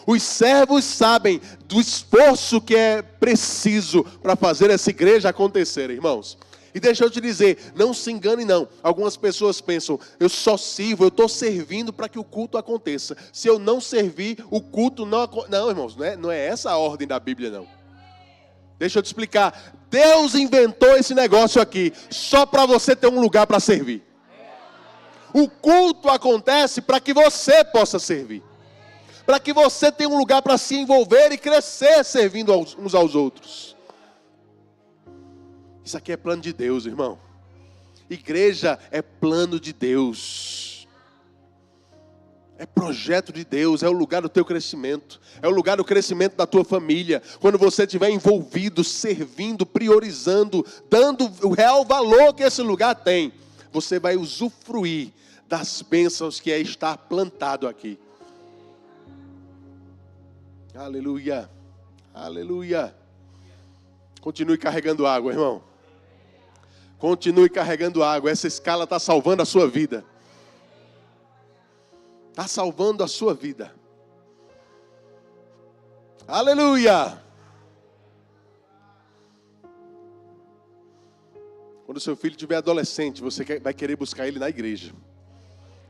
Os servos sabem do esforço que é preciso para fazer essa igreja acontecer, irmãos. E deixa eu te dizer, não se engane não. Algumas pessoas pensam: eu só sirvo, eu estou servindo para que o culto aconteça. Se eu não servir, o culto não acontece. Não, irmãos, não é essa a ordem da Bíblia, não. Deixa eu te explicar. Deus inventou esse negócio aqui só para você ter um lugar para servir. O culto acontece para que você possa servir. Para que você tenha um lugar para se envolver e crescer servindo uns aos outros. Isso aqui é plano de Deus, irmão. Igreja é plano de Deus. É projeto de Deus, é o lugar do teu crescimento. É o lugar do crescimento da tua família. Quando você estiver envolvido, servindo, priorizando, dando o real valor que esse lugar tem, você vai usufruir das bênçãos que é estar plantado aqui. Aleluia, aleluia. Continue carregando água, irmão. Continue carregando água. Essa escala está salvando a sua vida. Está salvando a sua vida. Aleluia. Quando seu filho estiver adolescente, você vai querer buscar ele na igreja.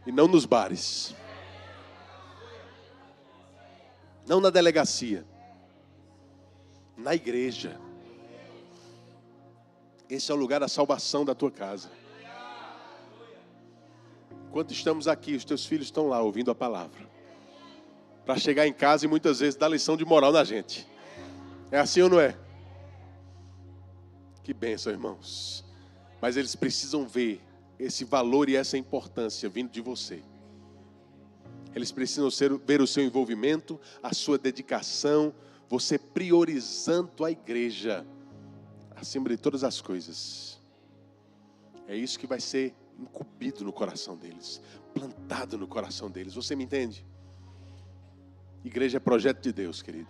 E não nos bares. Não na delegacia. Na igreja. Esse é o lugar da salvação da tua casa. Enquanto estamos aqui, os teus filhos estão lá ouvindo a palavra. Para chegar em casa e muitas vezes dar lição de moral na gente. É assim ou não é? Que bênção, irmãos. Mas eles precisam ver esse valor e essa importância vindo de você. Eles precisam ver o seu envolvimento, a sua dedicação, você priorizando a igreja acima de todas as coisas. É isso que vai ser incumbido no coração deles, plantado no coração deles. Você me entende? Igreja é projeto de Deus, querido.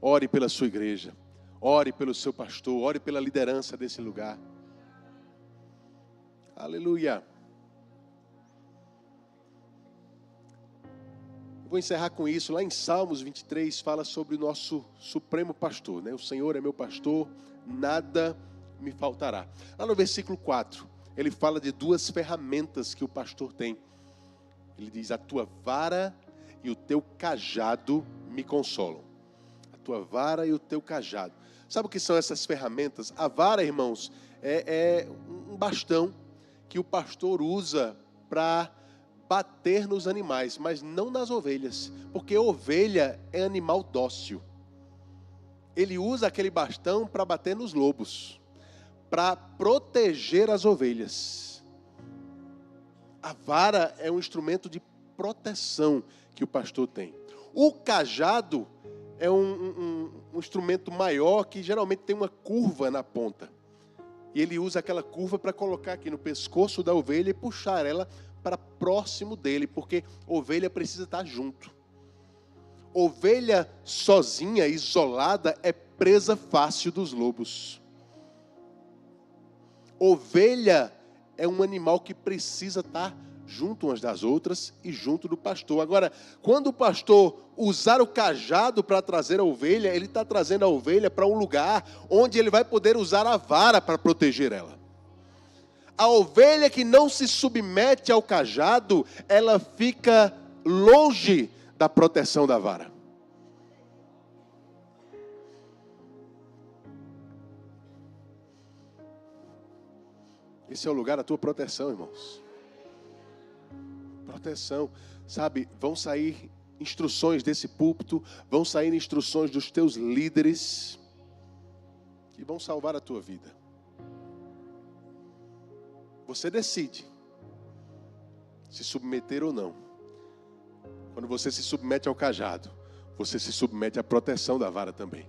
Ore pela sua igreja, ore pelo seu pastor, ore pela liderança desse lugar. Aleluia. Vou encerrar com isso. Lá em Salmos 23 fala sobre o nosso supremo pastor, né? O Senhor é meu pastor, nada me faltará. Lá no versículo 4, ele fala de duas ferramentas que o pastor tem. Ele diz: a tua vara e o teu cajado me consolam. A tua vara e o teu cajado. Sabe o que são essas ferramentas? A vara, irmãos, é um bastão que o pastor usa para bater nos animais, mas não nas ovelhas, porque ovelha é animal dócil. Ele usa aquele bastão para bater nos lobos, para proteger as ovelhas. A vara é um instrumento de proteção que o pastor tem. O cajado é um instrumento maior que geralmente tem uma curva na ponta. E ele usa aquela curva para colocar aqui no pescoço da ovelha e puxar ela para próximo dele, porque ovelha precisa estar junto. Ovelha sozinha, isolada, é presa fácil dos lobos. Ovelha é um animal que precisa estar junto umas das outras e junto do pastor. Agora, quando o pastor usar o cajado para trazer a ovelha, ele está trazendo a ovelha para um lugar onde ele vai poder usar a vara para proteger ela. A ovelha que não se submete ao cajado, ela fica longe da proteção da vara. Esse é o lugar da tua proteção, irmãos. Proteção, sabe? Vão sair instruções desse púlpito, vão sair instruções dos teus líderes, que vão salvar a tua vida. Você decide se submeter ou não. Quando você se submete ao cajado, você se submete à proteção da vara também.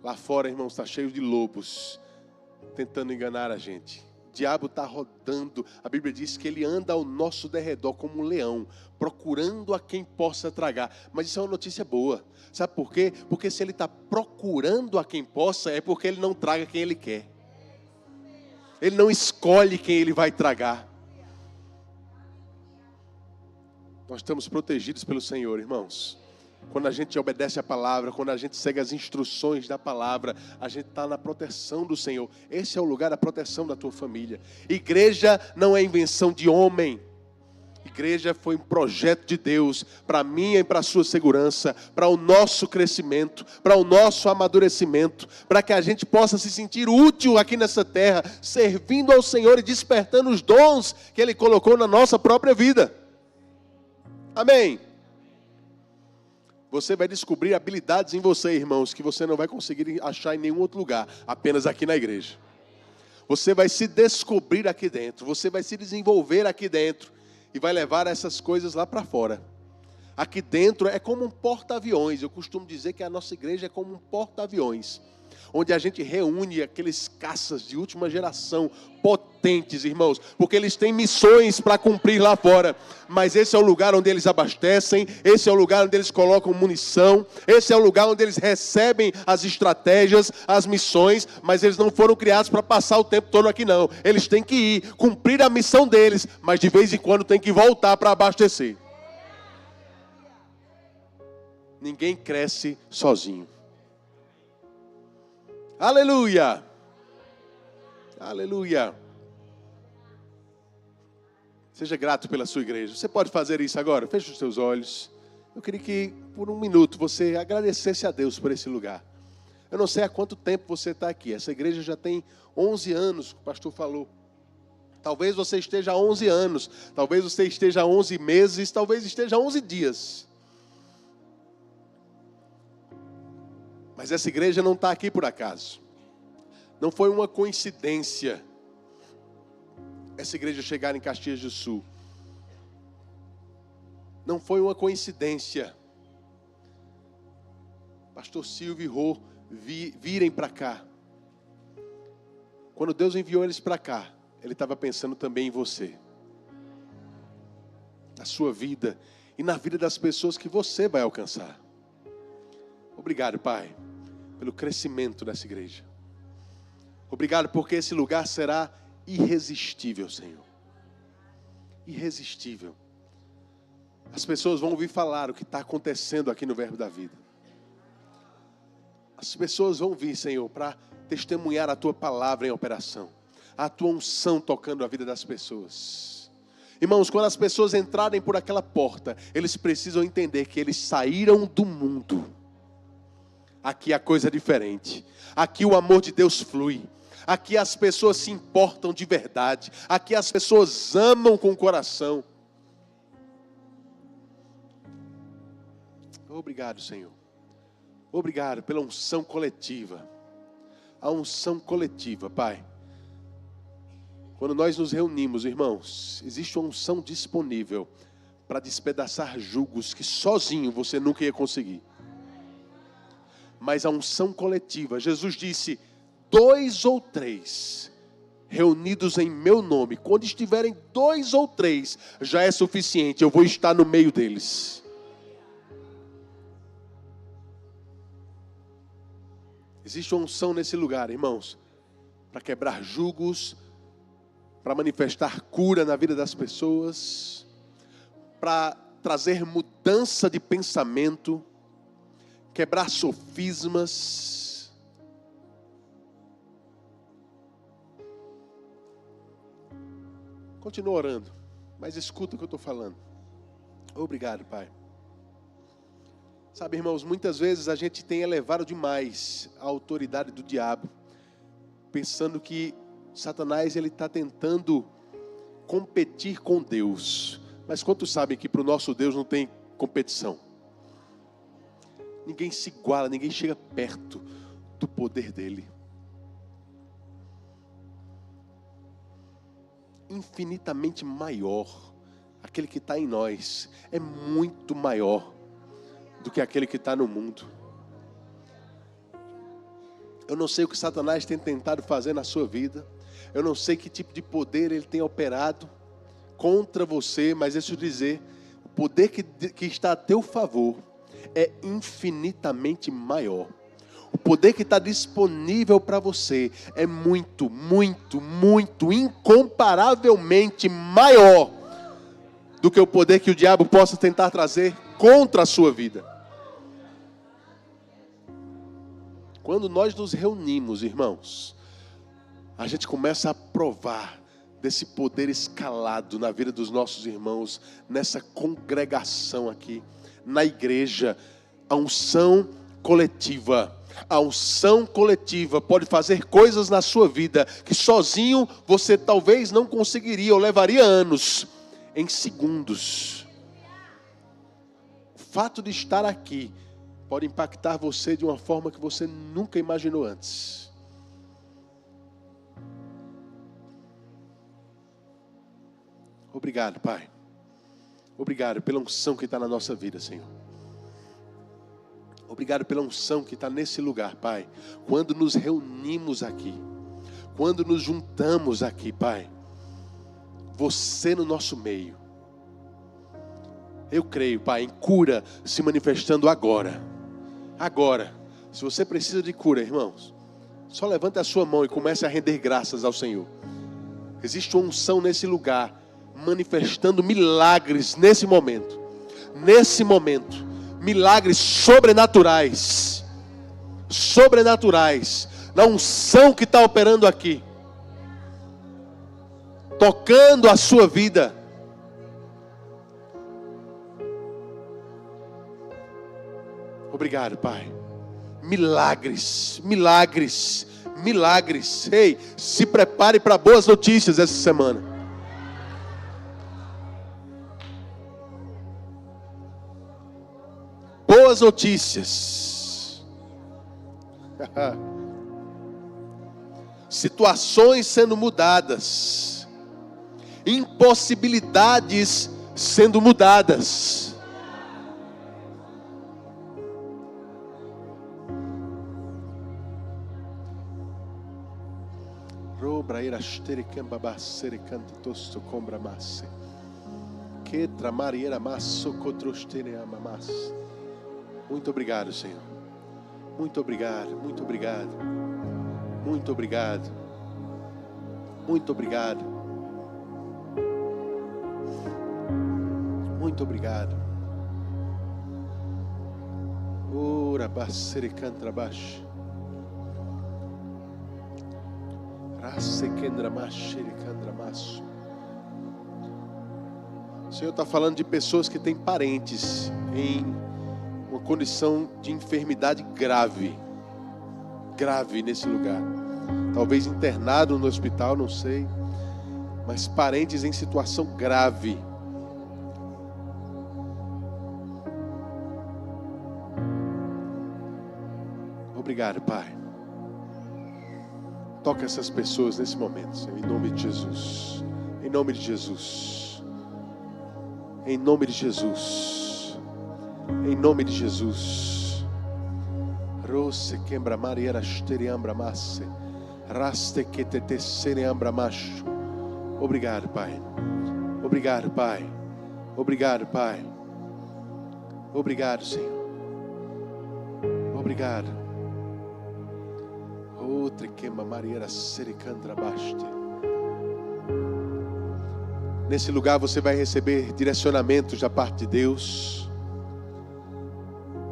Lá fora, irmãos, está cheio de lobos tentando enganar a gente. O diabo está rodando. A Bíblia diz que ele anda ao nosso derredor como um leão, procurando a quem possa tragar. Mas isso é uma notícia boa. Sabe por quê? Porque se ele está procurando a quem possa, é porque ele não traga quem ele quer. Ele não escolhe quem ele vai tragar. Nós estamos protegidos pelo Senhor, irmãos. Quando a gente obedece a palavra, quando a gente segue as instruções da palavra, a gente está na proteção do Senhor. Esse é o lugar da proteção da tua família. Igreja não é invenção de homem. Igreja foi um projeto de Deus para a minha e para a sua segurança, para o nosso crescimento, para o nosso amadurecimento, para que a gente possa se sentir útil aqui nessa terra, servindo ao Senhor e despertando os dons que Ele colocou na nossa própria vida. Amém. Você vai descobrir habilidades em você, irmãos, que você não vai conseguir achar em nenhum outro lugar, apenas aqui na igreja. Você vai se descobrir aqui dentro, você vai se desenvolver aqui dentro e vai levar essas coisas lá para fora. Aqui dentro é como um porta-aviões. Eu costumo dizer que a nossa igreja é como um porta-aviões, onde a gente reúne aqueles caças de última geração, potentes, irmãos, porque eles têm missões para cumprir lá fora. Mas esse é o lugar onde eles abastecem, esse é o lugar onde eles colocam munição, esse é o lugar onde eles recebem as estratégias, as missões, mas eles não foram criados para passar o tempo todo aqui não. Eles têm que ir, cumprir a missão deles, mas de vez em quando têm que voltar para abastecer. Ninguém cresce sozinho. Aleluia! Aleluia! Seja grato pela sua igreja. Você pode fazer isso agora? Feche os seus olhos. Eu queria que, por um minuto, você agradecesse a Deus por esse lugar. Eu não sei há quanto tempo você está aqui. Essa igreja já tem 11 anos, o pastor falou. Talvez você esteja há 11 anos. Talvez você esteja há 11 meses. Talvez esteja há 11 dias. Mas essa igreja não está aqui por acaso. Não foi uma coincidência essa igreja chegar em Caxias do Sul. Não foi uma coincidência Pastor Silvio e Rô virem para cá. Quando Deus enviou eles para cá, Ele estava pensando também em você, na sua vida e na vida das pessoas que você vai alcançar. Obrigado, Pai, pelo crescimento dessa igreja. Obrigado porque esse lugar será irresistível, Senhor. Irresistível. As pessoas vão ouvir falar o que está acontecendo aqui no Verbo da Vida. As pessoas vão vir, Senhor, para testemunhar a Tua palavra em operação. A Tua unção tocando a vida das pessoas. Irmãos, quando as pessoas entrarem por aquela porta, eles precisam entender que eles saíram do mundo. Aqui a coisa é diferente. Aqui o amor de Deus flui. Aqui as pessoas se importam de verdade. Aqui as pessoas amam com o coração. Obrigado, Senhor. Obrigado pela unção coletiva. A unção coletiva, Pai. Quando nós nos reunimos, irmãos, existe uma unção disponível para despedaçar julgos que sozinho você nunca ia conseguir. Mas a unção coletiva, Jesus disse, 2 ou 3 reunidos em meu nome, quando estiverem 2 ou 3, já é suficiente, eu vou estar no meio deles. Existe uma unção nesse lugar, irmãos, para quebrar julgos, para manifestar cura na vida das pessoas, para trazer mudança de pensamento, quebrar sofismas. Continua orando, mas escuta o que eu estou falando. Obrigado, Pai. Sabe, irmãos, muitas vezes a gente tem elevado demais a autoridade do diabo, pensando que Satanás ele está tentando competir com Deus. Mas quantos sabem que para o nosso Deus não tem competição? Ninguém se iguala, ninguém chega perto do poder dele. Infinitamente maior, aquele que está em nós é muito maior do que aquele que está no mundo. Eu não sei o que Satanás tem tentado fazer na sua vida. Eu não sei que tipo de poder ele tem operado contra você, mas deixa eu dizer, o poder que está a teu favor é infinitamente maior. O poder que está disponível para você é muito, muito, muito, incomparavelmente maior do que o poder que o diabo possa tentar trazer contra a sua vida. Quando nós nos reunimos, irmãos, a gente começa a provar desse poder escalado na vida dos nossos irmãos, nessa congregação aqui, na igreja. A unção coletiva. A unção coletiva pode fazer coisas na sua vida que sozinho você talvez não conseguiria ou levaria anos, em segundos. fato de estar aqui pode impactar você de uma forma que você nunca imaginou antes. Obrigado, Pai. Obrigado pela unção que está na nossa vida, Senhor. Obrigado pela unção que está nesse lugar, Pai. Quando nos reunimos aqui, quando nos juntamos aqui, Pai, você no nosso meio. Eu creio, Pai, em cura se manifestando agora. Agora. Se você precisa de cura, irmãos, só levante a sua mão e comece a render graças ao Senhor. Existe uma unção nesse lugar, manifestando milagres nesse momento. Nesse momento. Milagres sobrenaturais. Sobrenaturais. Na unção que está operando aqui. Tocando a sua vida. Obrigado, Pai. Milagres, milagres, milagres. Ei, se prepare para boas notícias essa semana. Boas notícias. Situações sendo mudadas. Impossibilidades sendo mudadas. Muito obrigado, Senhor. Muito obrigado, muito obrigado. Muito obrigado. Muito obrigado. Muito obrigado. Ora basere cantra baixo. O Senhor está falando de pessoas que têm parentes em uma condição de enfermidade grave. Grave nesse lugar. Talvez internado no hospital, não sei. Mas parentes em situação grave. Obrigado, Pai. Toca essas pessoas nesse momento, Senhor, em nome de Jesus. Em nome de Jesus. Em nome de Jesus. Em nome de Jesus. Rose quembra mariera steriambra masse. Raste que te tessereambra macho. Obrigado, Pai. Obrigado, Pai. Obrigado, Pai. Obrigado, Senhor. Obrigado. Outra queima mariera sericandra baste. Nesse lugar você vai receber direcionamentos da parte de Deus.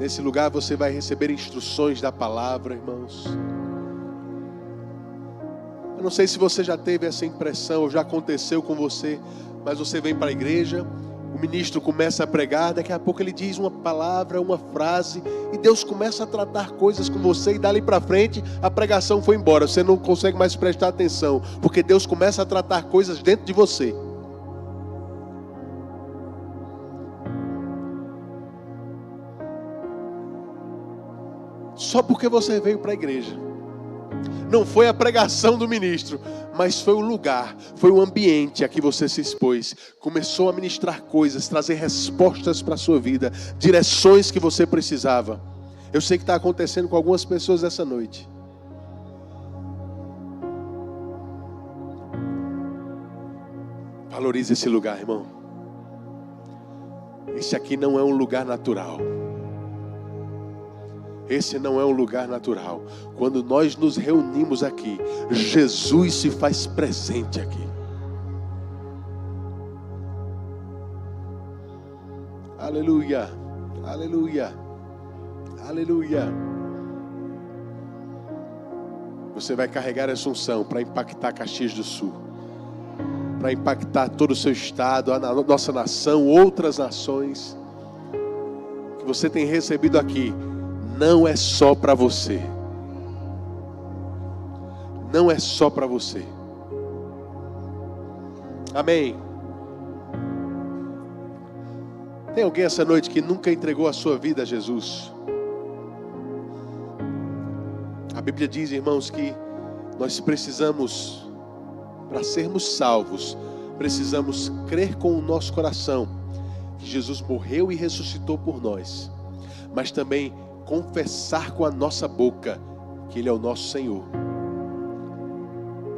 Nesse lugar você vai receber instruções da palavra, irmãos. Eu não sei se você já teve essa impressão, ou já aconteceu com você, mas você vem para a igreja, o ministro começa a pregar, daqui a pouco ele diz uma palavra, uma frase, e Deus começa a tratar coisas com você, e dali para frente a pregação foi embora, você não consegue mais prestar atenção, porque Deus começa a tratar coisas dentro de você. Só porque você veio para a igreja. Não foi a pregação do ministro, mas foi o lugar, foi o ambiente a que você se expôs. Começou a ministrar coisas, trazer respostas para a sua vida, direções que você precisava. Eu sei que está acontecendo com algumas pessoas essa noite. Valorize esse lugar, irmão. Esse aqui não é um lugar natural. Esse não é um lugar natural. Quando nós nos reunimos aqui, Jesus se faz presente aqui. Aleluia, aleluia, aleluia. Você vai carregar essa unção para impactar Caxias do Sul, para impactar todo o seu estado, a nossa nação, outras nações. O que você tem recebido aqui não é só para você. Não é só para você. Amém. Tem alguém essa noite que nunca entregou a sua vida a Jesus? A Bíblia diz, irmãos, que nós precisamos, para sermos salvos, precisamos crer com o nosso coração que Jesus morreu e ressuscitou por nós, mas também confessar com a nossa boca que Ele é o nosso Senhor.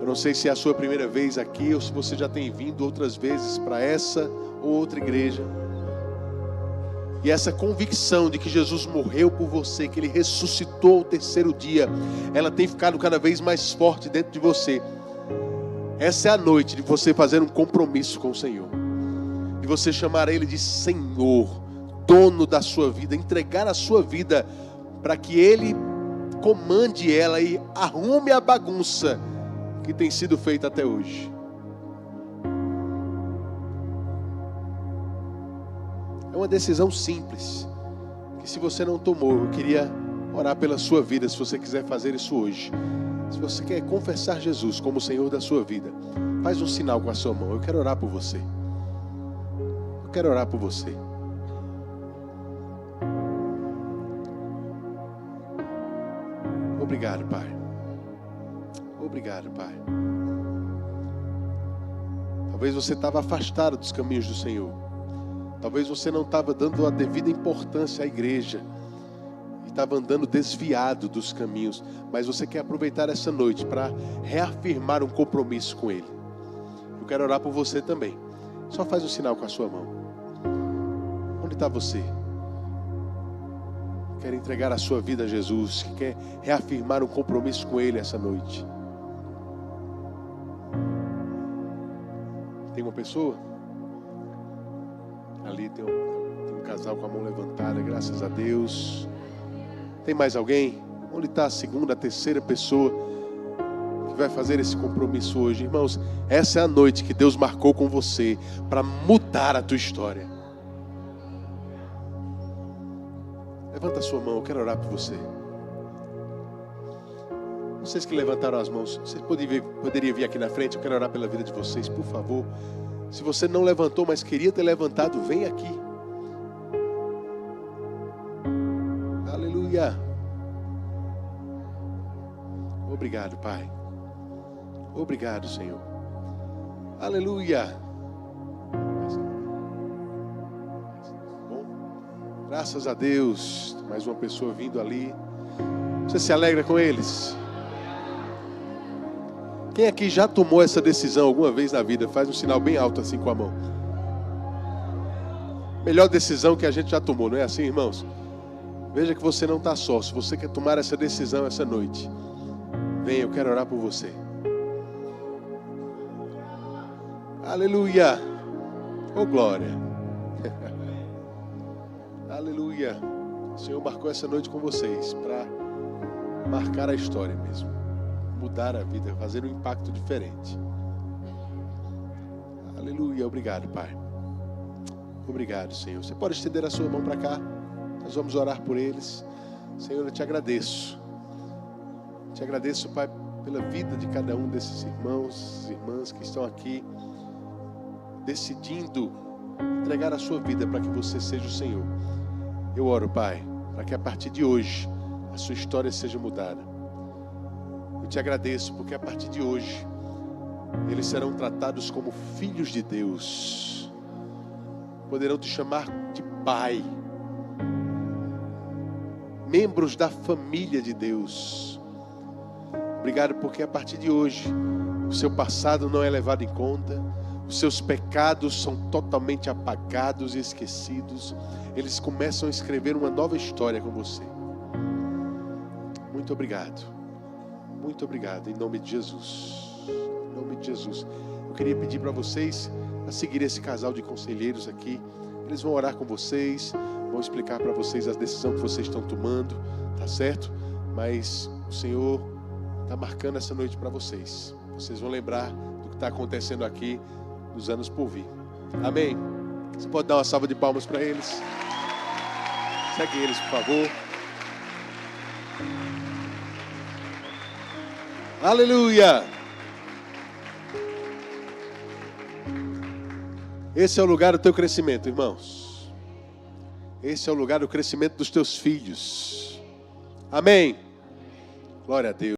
Eu não sei se é a sua primeira vez aqui ou se você já tem vindo outras vezes para essa ou outra igreja. E essa convicção de que Jesus morreu por você, que Ele ressuscitou ao terceiro dia, ela tem ficado cada vez mais forte dentro de você. Essa é a noite de você fazer um compromisso com o Senhor, de você chamar Ele de Senhor, dono da sua vida, entregar a sua vida para que Ele comande ela e arrume a bagunça que tem sido feita até hoje. É uma decisão simples, que se você não tomou, eu queria orar pela sua vida, se você quiser fazer isso hoje. Se você quer confessar Jesus como o Senhor da sua vida, faz um sinal com a sua mão. Eu quero orar por você. Eu quero orar por você. Obrigado, Pai. Obrigado, Pai. Talvez você estava afastado dos caminhos do Senhor. Talvez você não estava dando a devida importância à igreja e estava andando desviado dos caminhos, mas você quer aproveitar essa noite para reafirmar um compromisso com Ele. Eu quero orar por você também. Só faz um sinal com a sua mão. Onde está você? Quer entregar a sua vida a Jesus, que quer reafirmar um compromisso com Ele essa noite? Tem uma pessoa? Ali tem um casal com a mão levantada, graças a Deus. Tem mais alguém? Onde está a segunda, a terceira pessoa que vai fazer esse compromisso hoje? Irmãos, essa é a noite que Deus marcou com você para mudar a tua história. Levanta a sua mão, eu quero orar por você. Vocês que levantaram as mãos, vocês poderiam vir aqui na frente, eu quero orar pela vida de vocês, por favor. Se você não levantou, mas queria ter levantado, vem aqui. Aleluia. Obrigado, Pai. Obrigado, Senhor. Aleluia. Bom, graças a Deus. Mais uma pessoa vindo ali. Você se alegra com eles? Quem aqui já tomou essa decisão alguma vez na vida? Faz um sinal bem alto assim com a mão. Melhor decisão que a gente já tomou, não é assim, irmãos? Veja que você não está só. Se você quer tomar essa decisão essa noite, venha, eu quero orar por você. Aleluia. Oh, glória. Aleluia. O Senhor marcou essa noite com vocês para marcar a história mesmo. Mudar a vida, fazer um impacto diferente. Aleluia, obrigado, Pai. Obrigado, Senhor. Você pode estender a sua mão para cá. Nós vamos orar por eles. Senhor, eu te agradeço. Te agradeço, Pai, pela vida de cada um desses irmãos e irmãs que estão aqui, decidindo entregar a sua vida para que você seja o Senhor. Eu oro, Pai, para que a partir de hoje a sua história seja mudada. Eu te agradeço porque a partir de hoje eles serão tratados como filhos de Deus. Poderão te chamar de Pai. Membros da família de Deus. Obrigado porque a partir de hoje o seu passado não é levado em conta. Os seus pecados são totalmente apagados e esquecidos. Eles começam a escrever uma nova história com você. Muito obrigado. Muito obrigado, em nome de Jesus. Em nome de Jesus. Eu queria pedir para vocês a seguir esse casal de conselheiros aqui. Eles vão orar com vocês, vão explicar para vocês a decisão que vocês estão tomando, tá certo? Mas o Senhor está marcando essa noite para vocês. Vocês vão lembrar do que está acontecendo aqui nos anos por vir. Amém? Você pode dar uma salva de palmas para eles? Segue eles, por favor. Aleluia! Esse é o lugar do teu crescimento, irmãos. Esse é o lugar do crescimento dos teus filhos. Amém. Glória a Deus.